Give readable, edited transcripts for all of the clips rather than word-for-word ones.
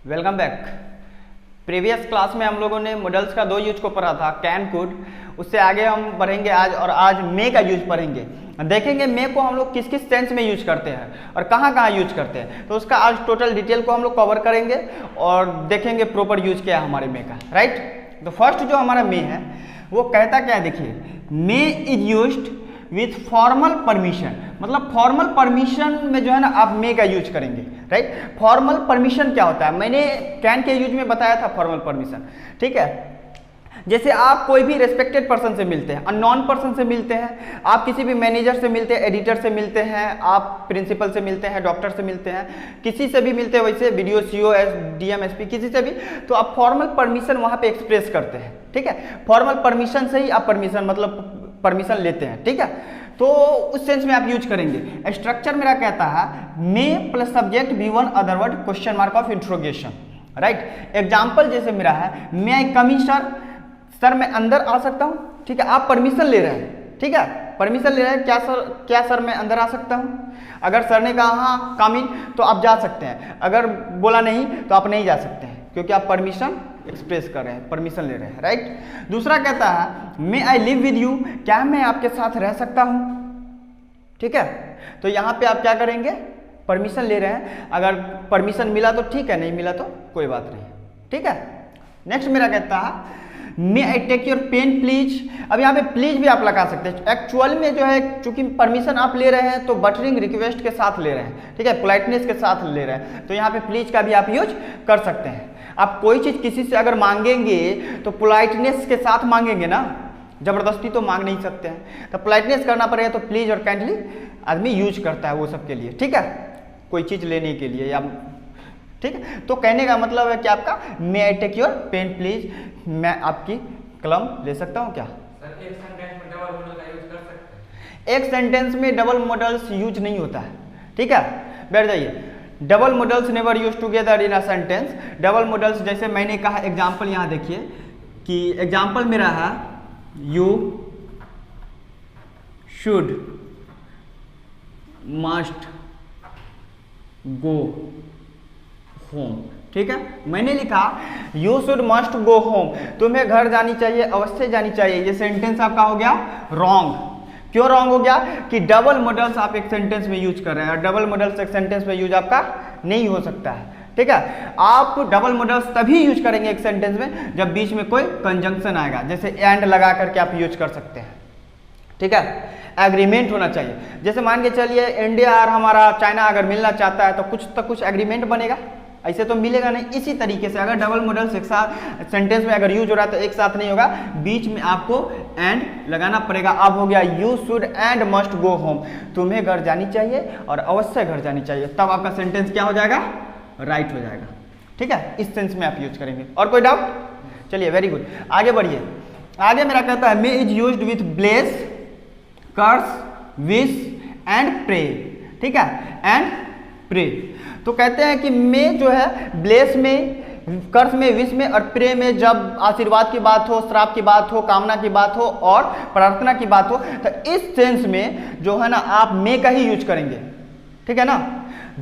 Welcome back. Previous class में हम लोगों ने मॉडल्स का दो यूज को पढ़ा था, कैन, कुड। उससे आगे हम बढ़ेंगे आज, और आज मे का यूज पढ़ेंगे। देखेंगे मे को हम लोग किस किस सेंस में यूज करते हैं और कहाँ कहाँ यूज करते हैं। तो उसका आज टोटल डिटेल को हम लोग कवर करेंगे और देखेंगे प्रॉपर यूज क्या है हमारे मे का, राइट। तो फर्स्ट जो हमारा मे है वो कहता क्या है, देखिए, may is used with formal permission. मतलब फॉर्मल परमिशन में जो है ना आप मे का यूज करेंगे, राइट। फॉर्मल परमिशन क्या होता है, मैंने कैन के यूज में बताया था फॉर्मल परमिशन, ठीक है। जैसे आप कोई भी रेस्पेक्टेड पर्सन से मिलते हैं, अननोन पर्सन से मिलते हैं, आप किसी भी मैनेजर से मिलते हैं, एडिटर से मिलते हैं, आप प्रिंसिपल से मिलते हैं, डॉक्टर से मिलते हैं, किसी से भी मिलते हैं, वैसे वीडियो सीओ, डीएम, एसपी, किसी से भी, तो आप फॉर्मल परमिशन वहाँ पे एक्सप्रेस करते हैं, ठीक है। फॉर्मल परमिशन से ही आप परमिशन मतलब परमिशन लेते हैं, ठीक है। तो उस सेंस में आप यूज करेंगे। स्ट्रक्चर मेरा कहता है may plus subject be one other word question mark of interrogation, right. Example जैसे मेरा है, मे आई कम इन सर, सर मैं अंदर आ सकता हूँ, ठीक है। आप परमिशन ले रहे हैं, ठीक है, परमिशन ले रहे हैं, क्या सर मैं अंदर आ सकता हूँ। अगर सर ने कहा हाँ कम इन तो आप जा सकते हैं, अगर बोला नहीं तो आप नहीं जा सकते हैं, क्योंकि आप परमिशन एक्सप्रेस कर रहे हैं, परमिशन ले रहे हैं, राइट। दूसरा कहता है may I live with you, क्या मैं आपके साथ रह सकता हूँ, ठीक है। तो यहाँ पे आप क्या करेंगे, परमिशन ले रहे हैं, अगर परमिशन मिला तो ठीक है, नहीं मिला तो कोई बात नहीं, ठीक है। नेक्स्ट मेरा कहता है may I take your pen please. अब यहाँ पे प्लीज भी आप लगा सकते हैं। एक्चुअल में जो है, चूंकि परमिशन आप ले रहे हैं तो बटरिंग रिक्वेस्ट के साथ ले रहे हैं, ठीक है, पोलाइटनेस के साथ ले रहे हैं, तो यहाँ पे प्लीज का भी आप यूज कर सकते हैं। आप कोई चीज़ किसी से अगर मांगेंगे तो पोलाइटनेस के साथ मांगेंगे ना, जबरदस्ती तो मांग नहीं सकते हैं, तो पोलाइटनेस करना पड़ेगा, तो प्लीज और काइंडली आदमी यूज करता है वो सब के लिए, ठीक है, कोई चीज़ लेने के लिए या, ठीक है। तो कहने का मतलब है कि आपका may I take your pen please, मैं आपकी कलम ले सकता हूँ क्या। सर एक सेंटेंस में डबल मॉडल का यूज कर सकते हैं। एक सेंटेंस में डबल मॉडल्स यूज नहीं होता है, ठीक है, बैठ जाइए। Double models never use together in a sentence. Double models जैसे मैंने कहा, एग्जाम्पल यहाँ देखिए कि एग्जाम्पल मेरा है you should must go home, ठीक है। मैंने लिखा you should must go home, तुम्हें घर जानी चाहिए, अवश्य जानी चाहिए। ये सेंटेंस आपका हो गया रॉन्ग। क्यों रॉन्ग हो गया कि डबल मॉडल्स आप एक सेंटेंस में यूज कर रहे हैं, और डबल मॉडल्स एक सेंटेंस में यूज आपका नहीं हो सकता है, ठीक है। आप डबल मॉडल्स तभी यूज करेंगे एक सेंटेंस में जब बीच में कोई कंजंक्शन आएगा, जैसे एंड लगा करके आप यूज कर सकते हैं, ठीक है। एग्रीमेंट होना चाहिए, जैसे मान के चलिए इंडिया और हमारा चाइना अगर मिलना चाहता है तो कुछ एग्रीमेंट बनेगा, ऐसे तो मिलेगा नहीं। इसी तरीके से अगर डबल मॉडल्स एक साथ सेंटेंस में अगर यूज हो रहा है तो एक साथ नहीं होगा, बीच में आपको एंड लगाना पड़ेगा। अब हो गया you should and must go home, तुम्हें घर जानी चाहिए और अवश्य घर जानी चाहिए, तब आपका सेंटेंस क्या हो जाएगा, राइट हो जाएगा, ठीक है। इस सेंस में आप यूज करेंगे। और कोई डाउट? चलिए, वेरी गुड, आगे बढ़िए। आगे मेरा कहता है may is used with bless, curse, wish and pray, ठीक है, एंड प्रे। तो कहते हैं कि में जो है ब्लेस में, कर्स में, विश में और प्रे में जब आशीर्वाद की बात हो, श्राप की बात हो, कामना की बात हो और प्रार्थना की बात हो, तो इस सेंस में जो है ना आप मे का ही यूज करेंगे, ठीक है ना।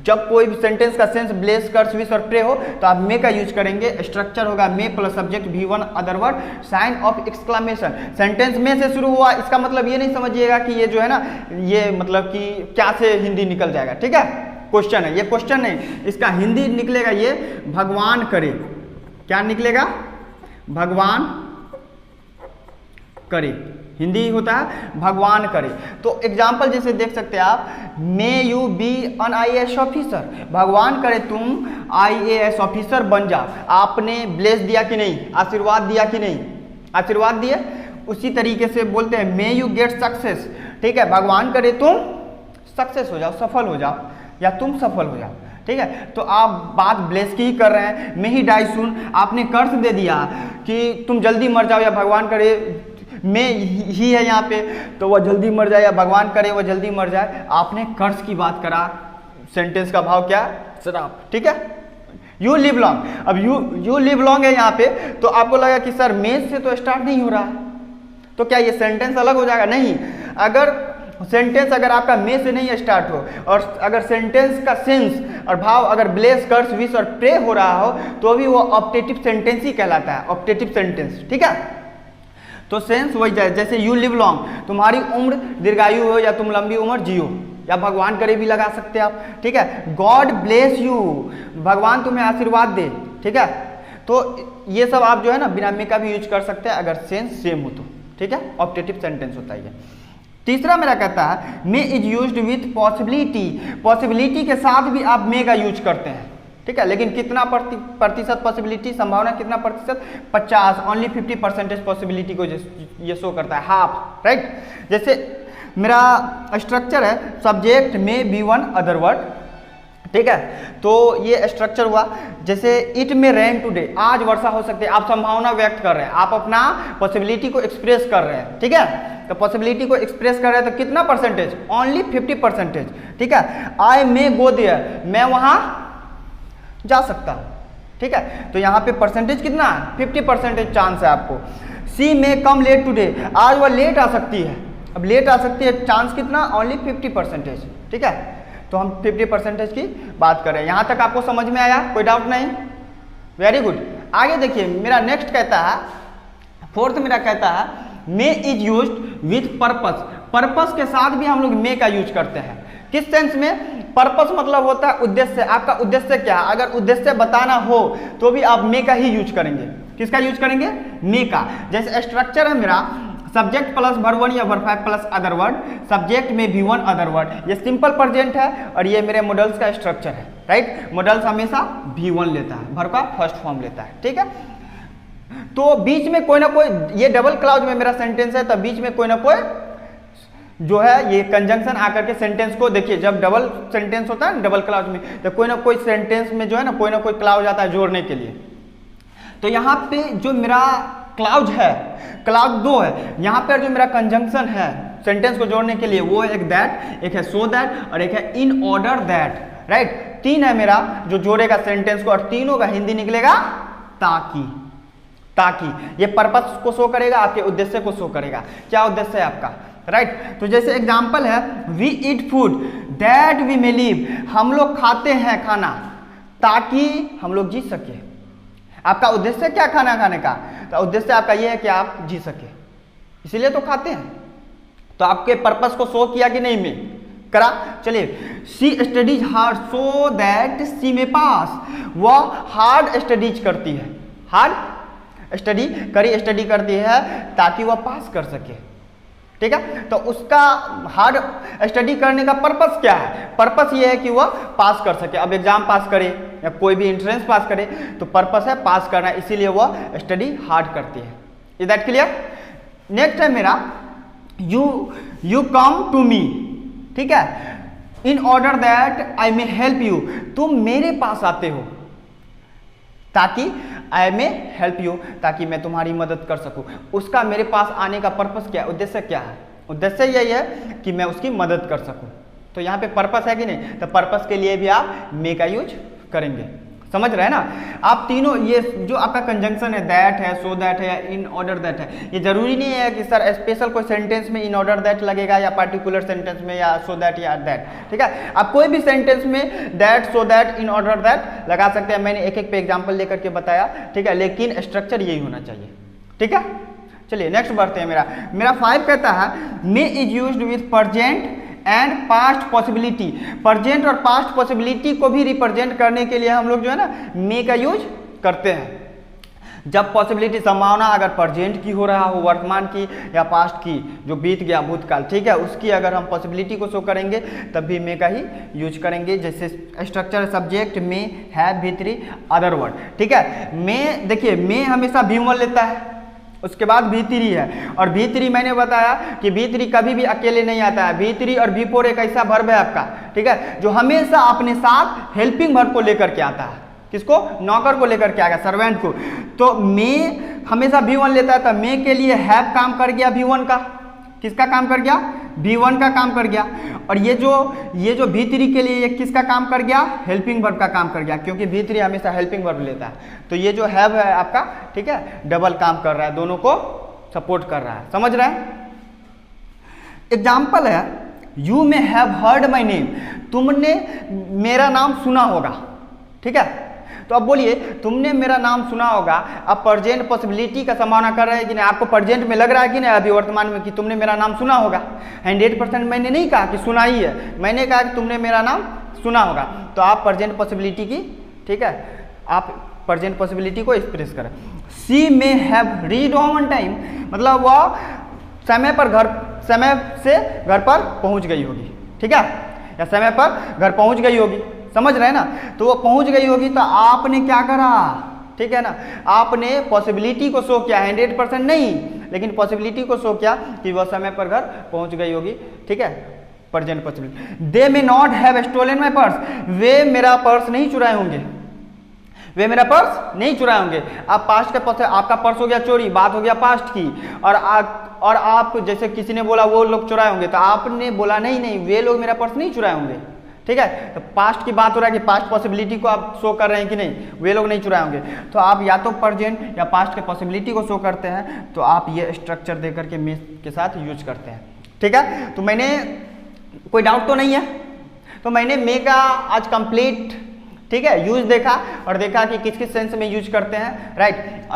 जब कोई भी सेंटेंस का सेंस ब्लेस, कर्स, विश और प्रे हो तो आप मे का यूज करेंगे। स्ट्रक्चर होगा मे प्लस सब्जेक्ट भी one other word sign of exclamation. Sentence में से शुरू हुआ, इसका मतलब ये नहीं समझिएगा कि ये जो है ना, ये मतलब कि क्या से हिंदी निकल जाएगा, ठीक है, क्वेश्चन है, ये क्वेश्चन नहीं, इसका हिंदी निकलेगा ये भगवान करे। क्या निकलेगा, भगवान करे, हिंदी होता है भगवान करे। तो एग्जाम्पल जैसे देख सकते हैं आप, may you be an IAS officer, भगवान करे तुम IAS ऑफिसर बन जा। आपने ब्लेस दिया कि नहीं, आशीर्वाद दिया कि नहीं, आशीर्वाद दिए। उसी तरीके से बोलते हैं मे यू गेट सक्सेस, ठीक है, भगवान करे तुम सक्सेस हो जाओ, सफल हो जाओ, या तुम सफल हो जाओ, ठीक है। तो आप बात ब्लेस की ही कर रहे हैं। मे ही डाई सून, आपने कर्ज दे दिया कि तुम जल्दी मर जाओ, या भगवान करे, में ही है यहाँ पे तो वह जल्दी मर जाए, या भगवान करे वह जल्दी मर जाए। आपने कर्ज की बात करा, सेंटेंस का भाव क्या, श्राप, ठीक है। यू लिव लॉन्ग, अब यू लिव लॉन्ग है यहाँ पे, तो आपको लगा कि सर मे से तो स्टार्ट नहीं हो रहा, तो क्या ये सेंटेंस अलग हो जाएगा? नहीं। अगर सेंटेंस अगर आपका मे से नहीं स्टार्ट हो और अगर सेंटेंस का सेंस और भाव अगर ब्लेस, कर्स, विश और प्रे हो रहा हो तो भी वो ऑप्टेटिव सेंटेंस ही कहलाता है, ऑप्टेटिव सेंटेंस। ठीक है, तो सेंस वही जाए, जैसे यू लिव लॉन्ग, तुम्हारी उम्र दीर्घायु हो या तुम लंबी उम्र जियो, या भगवान करे भी लगा सकते हैं आप। ठीक है, गॉड ब्लेस यू, भगवान तुम्हें आशीर्वाद दे। ठीक है, तो ये सब आप जो है ना बिना मे का भी यूज कर सकते हैं अगर सेंस सेम हो तो। ठीक है, ऑप्टेटिव सेंटेंस होता है ये। तीसरा मेरा कहता है may is used with possibility, possibility के साथ भी आप मे का यूज करते हैं। ठीक है, लेकिन कितना प्रतिशत पॉसिबिलिटी, संभावना कितना प्रतिशत, 50, ओनली 50% पॉसिबिलिटी को ये शो करता है, हाफ। राइट, जैसे मेरा स्ट्रक्चर है सब्जेक्ट में बी वन अदर वर्ड। ठीक है, तो ये स्ट्रक्चर हुआ, जैसे इट में रेन टुडे, आज वर्षा हो सकती है, आप संभावना व्यक्त कर रहे हैं, आप अपना पॉसिबिलिटी को एक्सप्रेस कर रहे हैं। ठीक है, तो पॉसिबिलिटी को एक्सप्रेस कर रहे हैं तो कितना परसेंटेज, ओनली 50%। ठीक है, आई मे गो देयर, मैं वहां जा सकता हूं। ठीक है, तो यहाँ पे परसेंटेज कितना है, 50% चांस है आपको। सी मे कम लेट टुडे, आज वह लेट आ सकती है, अब लेट आ सकती है, चांस कितना, ओनली 50%। ठीक है, तो हम 50% की बात करें। यहाँ तक आपको समझ में आया, कोई डाउट नहीं? Very good. आगे देखिए, मेरा नेक्स्ट कहता है, फोर्थ मेरा कहता है may is used with purpose, purpose के साथ भी हम लोग मे का यूज करते हैं। किस सेंस में? पर्पस मतलब होता है उद्देश्य, आपका उद्देश्य क्या है, अगर उद्देश्य बताना हो तो भी आप मे का ही यूज करेंगे। किसका यूज करेंगे? मे का। जैसे स्ट्रक्चर है मेरा सब्जेक्ट प्लस वर्ब 1 या verb 5 plus other word, subject में भी 1 अदर वर्ड, ये सिंपल प्रेजेंट है और ये मेरे मॉडल्स का स्ट्रक्चर है। राइट, मॉडल्स हमेशा V1 लेता है, वर्ब का फर्स्ट फॉर्म लेता है। ठीक है, तो बीच में कोई ना कोई, ये डबल क्लाउज में मेरा सेंटेंस है तो बीच में कोई ना कोई जो है ये कंजंक्शन आकर के सेंटेंस को, देखिए जब डबल सेंटेंस होता है ना डबल क्लाउज में, तो कोई ना कोई सेंटेंस में जो है ना कोई ना कोई क्लाउज आता है जोड़ने के लिए। तो यहाँ पे जो मेरा क्लाउज है, क्लाउज 2 है, यहाँ पर जो मेरा कंजंक्शन है सेंटेंस को जोड़ने के लिए वो एक दैट, एक है सो दैट और एक है इन ऑर्डर दैट। राइट, 3 है मेरा जो जोड़ेगा सेंटेंस को और तीनों का हिंदी निकलेगा ताकि। ताकि ये पर्पस को शो करेगा, आपके उद्देश्य को शो करेगा, क्या उद्देश्य है आपका। राइट, तो जैसे एग्जांपल है we eat food that we may live, हम लोग खाते हैं खाना ताकि हम लोग जी सके। आपका उद्देश्य क्या खाना खाने का? तो उद्देश्य आपका ये है कि आप जी सके, इसीलिए तो खाते हैं। तो आपके पर्पस को शो किया कि नहीं में करा। चलिए, सी स्टडीज हार्ड सो दैट सी मे पास, वह हार्ड स्टडीज करती है, हार्ड स्टडी करी स्टडी करती है ताकि वह पास कर सके। ठीक है, तो उसका हार्ड स्टडी करने का पर्पस क्या है? पर्पस ये है कि वह पास कर सके। अब एग्जाम पास करे या कोई भी एंट्रेंस पास करे तो पर्पस है पास करना, इसीलिए वह स्टडी हार्ड करती है। Is that clear? नेक्स्ट है मेरा यू कम टू मी। ठीक है, in order that I may help you, तुम मेरे पास आते हो ताकि आई मे हेल्प यू, ताकि मैं तुम्हारी मदद कर सकूं। उसका मेरे पास आने का पर्पस क्या है, उद्देश्य क्या है? उद्देश्य यही है कि मैं उसकी मदद कर सकूं। तो यहाँ पे पर्पस है कि नहीं? तो पर्पस के लिए भी आप मे का यूज करेंगे। समझ रहे हैं ना आप तीनों? ये जो आपका कंजंक्शन है दैट है, सो दैट है या इन ऑर्डर दैट है, ये जरूरी नहीं है कि सर स्पेशल कोई सेंटेंस में इन ऑर्डर दैट लगेगा या पार्टिकुलर सेंटेंस में या सो दैट या दैट। ठीक है, आप कोई भी सेंटेंस में that, so that, in order that लगा सकते हैं। मैंने एक एक पे एग्जाम्पल लेकर के बताया। ठीक है, लेकिन स्ट्रक्चर यही होना चाहिए। ठीक है, चलिए नेक्स्ट बढ़ते हैं। मेरा 5 कहता है may is used with present and past possibility. Present और पास्ट पॉसिबिलिटी को भी रिप्रेजेंट करने के लिए हम लोग जो है ना मे का यूज करते हैं। जब पॉसिबिलिटी, संभावना अगर प्रेजेंट की हो रहा हो, वर्तमान की या पास्ट की, जो बीत गया भूतकाल, ठीक है, उसकी अगर हम पॉसिबिलिटी को शो करेंगे तब भी मे का ही यूज करेंगे। जैसे स्ट्रक्चर सब्जेक्ट में है V3 अदर वर्ड। ठीक है, मे देखिए मे हमेशा V1 लेता है, उसके बाद V3 है और V3 मैंने बताया कि V3 कभी भी अकेले नहीं आता है। V3 और V4 एक ऐसा वर्ब है आपका, ठीक है, जो हमेशा अपने साथ हेल्पिंग वर्ब को लेकर के आता है। किसको? नौकर को लेकर के आएगा, सर्वेंट को। तो मे हमेशा V1 लेता है, तो मे के लिए हैव काम कर गया V1 का। किसका काम कर गया? V1 का काम कर गया। और ये जो V3 के लिए ये किसका काम कर गया? हेल्पिंग वर्ब का काम कर गया, क्योंकि V3 हमेशा हेल्पिंग वर्ब लेता है। तो ये जो हैव है आपका, ठीक है, डबल काम कर रहा है, दोनों को सपोर्ट कर रहा है। समझ रहे हैं? एग्जाम्पल है you may have heard my name, तुमने मेरा नाम सुना होगा। ठीक है, तो अब बोलिए तुमने मेरा नाम सुना होगा। अब प्रेजेंट पॉसिबिलिटी का संभावना कर रहे हैं कि नहीं, आपको प्रेजेंट में लग रहा है कि नहीं अभी वर्तमान में कि तुमने मेरा नाम सुना होगा। 100% मैंने नहीं कहा कि सुना ही है, मैंने कहा कि तुमने मेरा नाम सुना होगा। तो आप प्रेजेंट पॉसिबिलिटी की, ठीक है, आप प्रेजेंट पॉसिबिलिटी को एक्सप्रेस करें। She may have read on time, मतलब वह समय से घर पर पहुंच गई होगी। ठीक है, या समय पर घर पहुंच गई होगी, समझ रहे हैं ना। तो वो पहुंच गई होगी तो आपने क्या करा, ठीक है ना, आपने पॉसिबिलिटी को शो किया, 100% नहीं लेकिन पॉसिबिलिटी को शो किया कि वह समय पर घर पहुंच गई होगी। ठीक है, present possibility. They may not have stolen my purse, वे मेरा पर्स नहीं चुराए होंगे, वे मेरा पर्स नहीं चुराए होंगे। आप पास्ट का, आपका पर्स हो गया चोरी, बात हो गया पास्ट की, और आप जैसे किसी ने बोला वो लोग चुराए होंगे, तो आपने बोला नहीं वे लोग मेरा पर्स नहीं चुराए होंगे। ठीक है, तो पास्ट की बात हो रहा है कि पास्ट पॉसिबिलिटी को आप शो कर रहे हैं कि नहीं, वे लोग नहीं चुराए होंगे। तो आप या तो प्रेजेंट या पास्ट के पॉसिबिलिटी को शो करते हैं, तो आप ये स्ट्रक्चर दे करके मे के साथ यूज करते हैं। ठीक है, तो मैंने, कोई डाउट तो नहीं है, तो मैंने मे का आज कंप्लीट, ठीक है, यूज देखा और देखा कि किस किस सेंस में यूज करते हैं। राइट,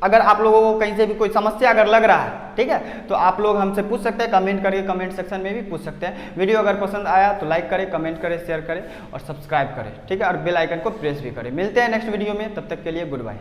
अगर आप लोगों को कहीं से भी कोई समस्या अगर लग रहा है, ठीक है, तो आप लोग हमसे पूछ सकते हैं, कमेंट करके कमेंट सेक्शन में भी पूछ सकते हैं। वीडियो अगर पसंद आया तो लाइक करें, कमेंट करें, शेयर करें और सब्सक्राइब करें। ठीक है, और बेल आइकन को प्रेस भी करें। मिलते हैं नेक्स्ट वीडियो में, तब तक के लिए गुड बाय।